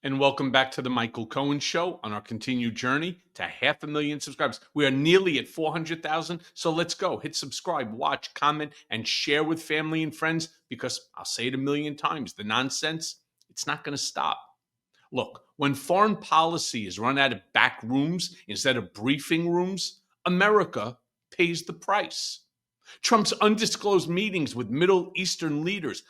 And welcome back to the Michael Cohen Show on our continued journey to 500,000 subscribers. We are nearly at 400,000. So let's go. Hit subscribe, watch, comment, and share with family and friends because I'll say it a million times the nonsense, it's not going to stop. Look, when foreign policy is run out of back rooms instead of briefing rooms, America pays the price. Trump's undisclosed meetings with Middle Eastern leaders,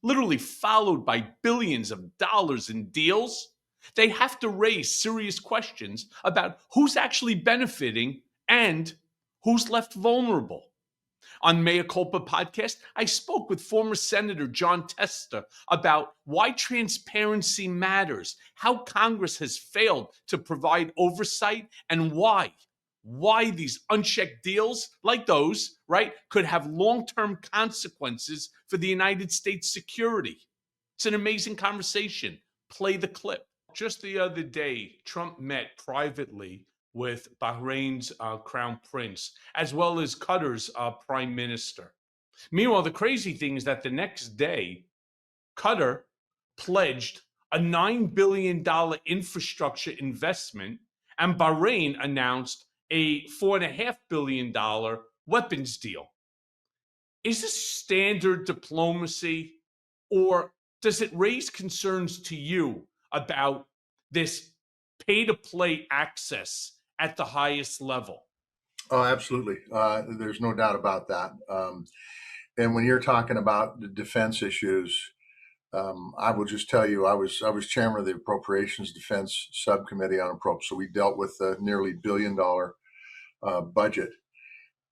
literally followed by billions of dollars in deals, they have to raise serious questions about who's actually benefiting and who's left vulnerable. On Mea Culpa podcast, I spoke with former Senator Jon Tester about why transparency matters, how Congress has failed to provide oversight, and why these unchecked deals like those, right, could have long-term consequences for the United States security. It's an amazing conversation. Play the clip. Just the other day, Trump met privately with Bahrain's crown prince, as well as Qatar's prime minister. Meanwhile, the crazy thing is that the next day, Qatar pledged a $9 billion infrastructure investment, and Bahrain announced a $4.5 billion weapons deal. Is this standard diplomacy, or does it raise concerns to you about this pay to play access at the highest level? Oh, absolutely. There's no doubt about that. And when you're talking about the defense issues, I will just tell you, I was chairman of the Appropriations Defense Subcommittee on Appropriations, so we dealt with a nearly $1 billion budget.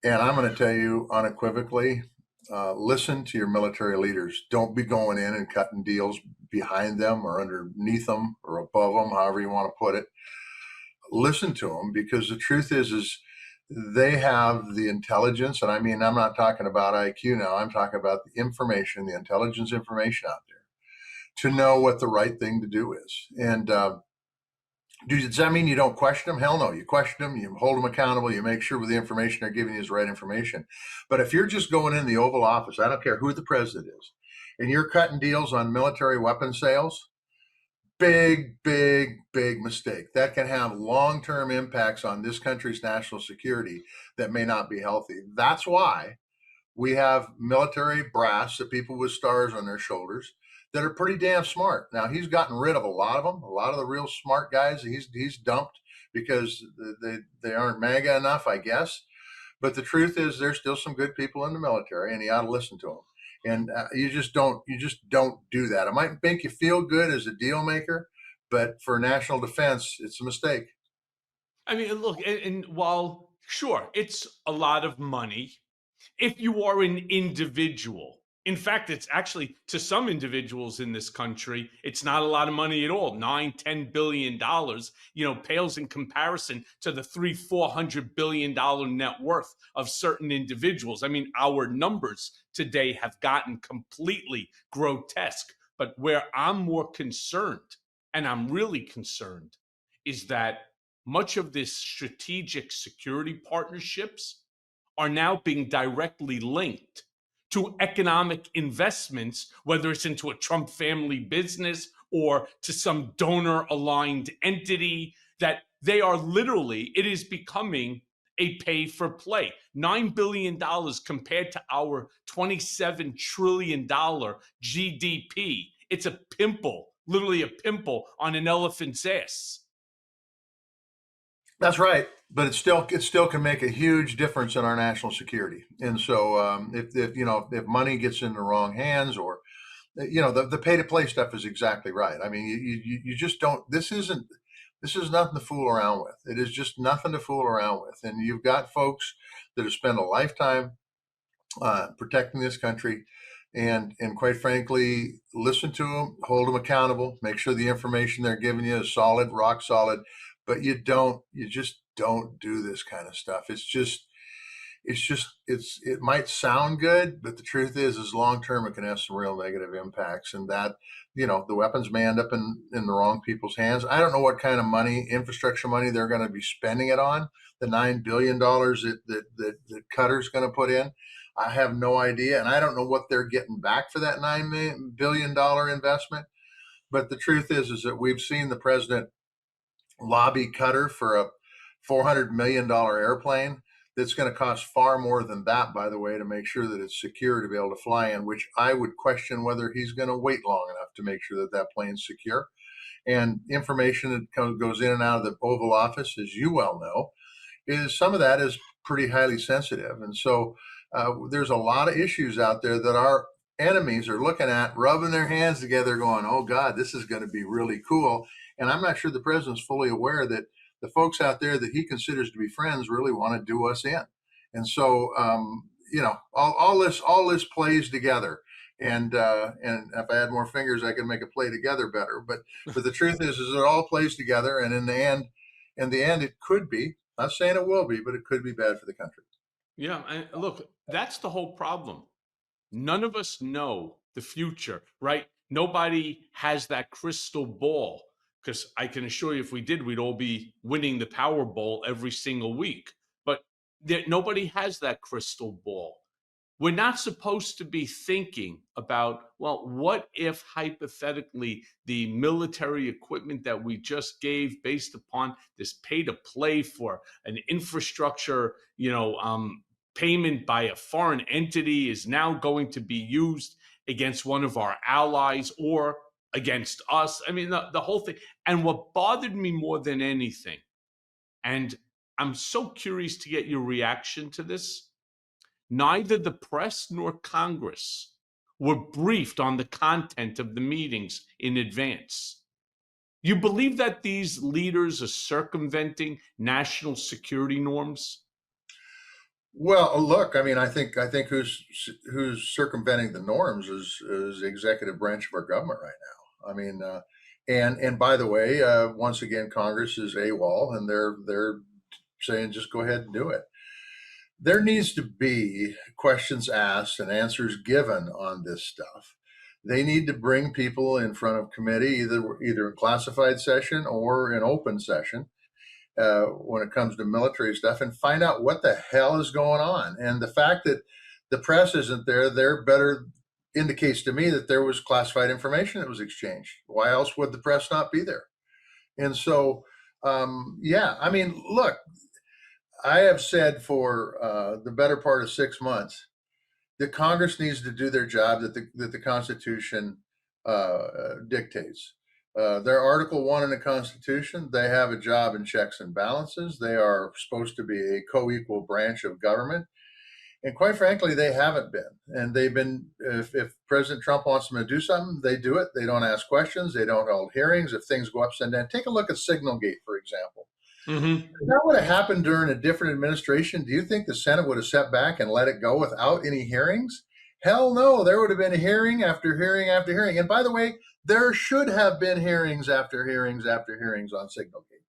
And I'm going to tell you unequivocally, listen to your military leaders. Don't be going in and cutting deals behind them or underneath them or above them, however you want to put it. Listen to them, because the truth is they have the intelligence. And I mean, I'm not talking about IQ now. I'm talking about the information, the intelligence information out there to know what the right thing to do is. And does that mean you don't question them? Hell no. You question them, you hold them accountable, you make sure with the information they're giving you is the right information. But if you're just going in the Oval Office, I don't care who the president is, and you're cutting deals on military weapon sales, big mistake. That can have long-term impacts on this country's national security that may not be healthy. That's why we have military brass, the people with stars on their shoulders, that are pretty damn smart. Now, he's gotten rid of a lot of them. A lot of the real smart guys he's dumped because they aren't MAGA enough, I guess. But the truth is, there's still some good people in the military, and you ought to listen to them. And you just don't do that. It might make you feel good as a deal maker, but for national defense, it's a mistake. I mean, look, and while sure, it's a lot of money, if you are an individual, in fact, it's actually to some individuals in this country, it's not a lot of money at all. $9-10 billion, pales in comparison to the $300-400 billion net worth of certain individuals. I mean, our numbers today have gotten completely grotesque. But where I'm more concerned, and I'm really concerned, is that much of this strategic security partnerships are now being directly linked to economic investments, whether it's into a Trump family business or to some donor aligned entity, that they are literally, it is becoming a pay for play. $9 billion compared to our $27 trillion GDP. It's a pimple, literally a pimple on an elephant's ass. That's right, but it still can make a huge difference in our national security. And so, if money gets in the wrong hands, or the pay to play stuff is exactly right. I mean, you just don't. This is nothing to fool around with. It is just nothing to fool around with. And you've got folks that have spent a lifetime protecting this country. And quite frankly, listen to them, hold them accountable, make sure the information they're giving you is solid, rock solid. But you just don't do this kind of stuff. It might sound good, but the truth is long term it can have some real negative impacts. And that, the weapons may end up in the wrong people's hands. I don't know what kind of money, infrastructure money, they're going to be spending it on. The $9 billion that Qatar's going to put in, I have no idea, and I don't know what they're getting back for that $9 billion investment. But the truth is that we've seen the president lobby Qatar for a $400 million airplane that's going to cost far more than that, by the way, to make sure that it's secure to be able to fly in, which I would question whether he's going to wait long enough to make sure that that plane's secure. And information that goes in and out of the Oval Office, as you well know, is some of that is pretty highly sensitive. And so there's a lot of issues out there that our enemies are looking at, rubbing their hands together, going, oh, God, this is going to be really cool. And I'm not sure the president's fully aware that the folks out there that he considers to be friends really want to do us in. And so, all this plays together. And if I had more fingers, I could make it play together better. But the truth is it all plays together. And in the end, it could be. Not saying it will be, but it could be bad for the country. Yeah, and look, that's the whole problem. None of us know the future, right? Nobody has that crystal ball, because I can assure you, if we did, we'd all be winning the Powerball every single week. But nobody has that crystal ball. We're not supposed to be thinking about, well, what if hypothetically the military equipment that we just gave based upon this pay to play for an infrastructure, payment by a foreign entity is now going to be used against one of our allies or against us. I mean, the whole thing. And what bothered me more than anything, and I'm so curious to get your reaction to this, neither the press nor Congress were briefed on the content of the meetings in advance. You believe that these leaders are circumventing national security norms? Well, look, I mean, I think who's circumventing the norms is the executive branch of our government right now. I mean, and by the way, once again, Congress is AWOL, and they're saying just go ahead and do it. There needs to be questions asked and answers given on this stuff. They need to bring people in front of committee, either in classified session or in open session, when it comes to military stuff, and find out what the hell is going on. And the fact that the press isn't there better indicates to me that there was classified information that was exchanged. Why else would the press not be there? And so, I mean, look, I have said for the better part of 6 months that Congress needs to do their job that the Constitution dictates. Their Article 1 in the Constitution, they have a job in checks and balances. They are supposed to be a co-equal branch of government. And quite frankly, they haven't been. And they've been, if President Trump wants them to do something, they do it. They don't ask questions. They don't hold hearings. If things go upside down, take a look at Signalgate, for example. Mm-hmm. If that would have happened during a different administration, do you think the Senate would have sat back and let it go without any hearings? Hell no, there would have been hearing after hearing after hearing. And by the way, there should have been hearings after hearings after hearings on Signalgate.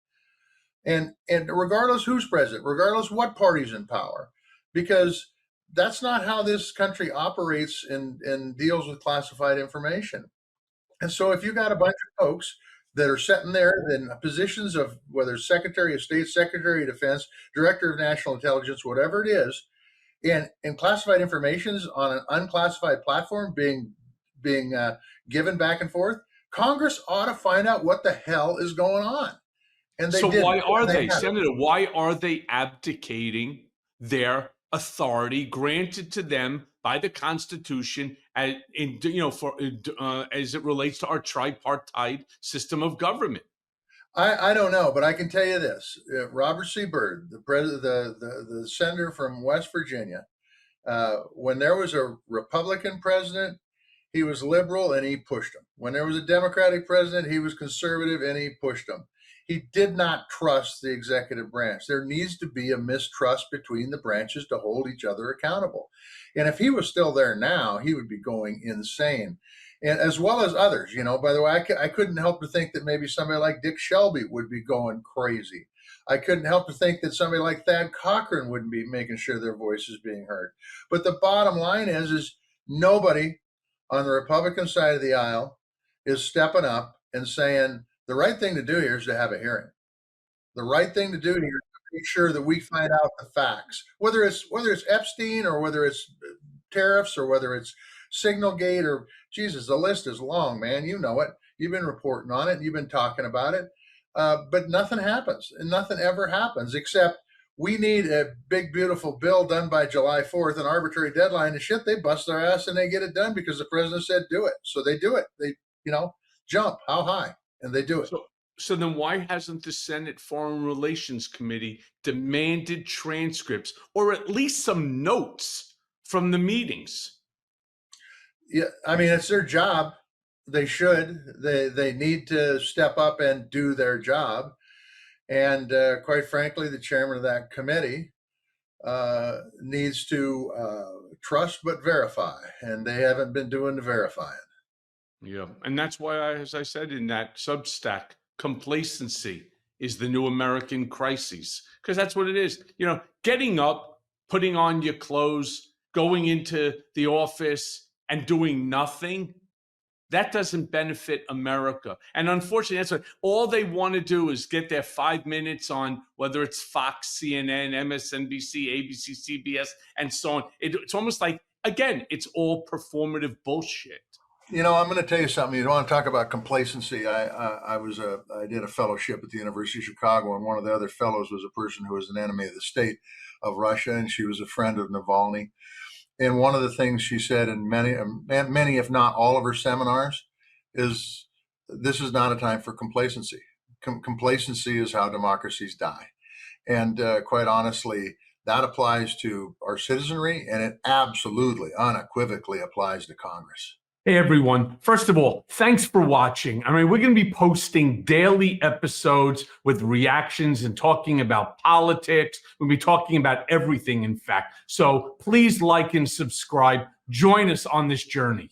And regardless who's president, regardless what party's in power, because that's not how this country operates and deals with classified information. And so if you got a bunch of folks that are sitting there in positions of whether it's Secretary of State, Secretary of Defense, Director of National Intelligence, whatever it is, and classified information is on an unclassified platform being given back and forth, Congress ought to find out what the hell is going on. And they So didn't. why are they, haven't. Senator? Why are they abdicating their authority granted to them by the Constitution, as it relates to our tripartite system of government? I don't know, but I can tell you this: Robert C. Byrd, the senator from West Virginia, when there was a Republican president, he was liberal and he pushed him. When there was a Democratic president, he was conservative and he pushed him. He did not trust the executive branch. There needs to be a mistrust between the branches to hold each other accountable. And if he was still there now, he would be going insane. And as well as others, by the way, I couldn't help to think that maybe somebody like Dick Shelby would be going crazy. I couldn't help to think that somebody like Thad Cochran wouldn't be making sure their voice is being heard. But the bottom line is nobody on the Republican side of the aisle is stepping up and saying the right thing to do here is to have a hearing. The right thing to do here is to make sure that we find out the facts, whether it's Epstein or whether it's tariffs or whether it's Signalgate or Jesus, the list is long, man. You know it. you've been reporting on it, you've been talking about it, but nothing happens, and nothing ever happens except we need a big, beautiful bill done by July 4th, an arbitrary deadline, and shit, they bust their ass and they get it done because the president said do it. So they do it. They, jump how high, and they do it. So then why hasn't the Senate Foreign Relations Committee demanded transcripts or at least some notes from the meetings? Yeah, I mean, it's their job. They should. They need to step up and do their job. And quite frankly, the chairman of that committee needs to trust but verify, and they haven't been doing the verifying. Yeah, and that's why, as I said in that Substack, complacency is the new American crisis, because that's what it is. Getting up, putting on your clothes, going into the office and doing nothing, that doesn't benefit America. And unfortunately, that's what all they want to do is get their 5 minutes on whether it's Fox, CNN, MSNBC, ABC, CBS, and so on. It's almost like, again, it's all performative bullshit. I'm going to tell you something. You want to talk about complacency? I did a fellowship at the University of Chicago, and one of the other fellows was a person who was an enemy of the state of Russia, and she was a friend of Navalny. And one of the things she said in many, if not all of her seminars, is this is not a time for complacency. Complacency is how democracies die. And quite honestly, that applies to our citizenry, and it absolutely, unequivocally applies to Congress. Hey, everyone. First of all, thanks for watching. We're going to be posting daily episodes with reactions and talking about politics. We'll be talking about everything, in fact. So please like and subscribe. Join us on this journey.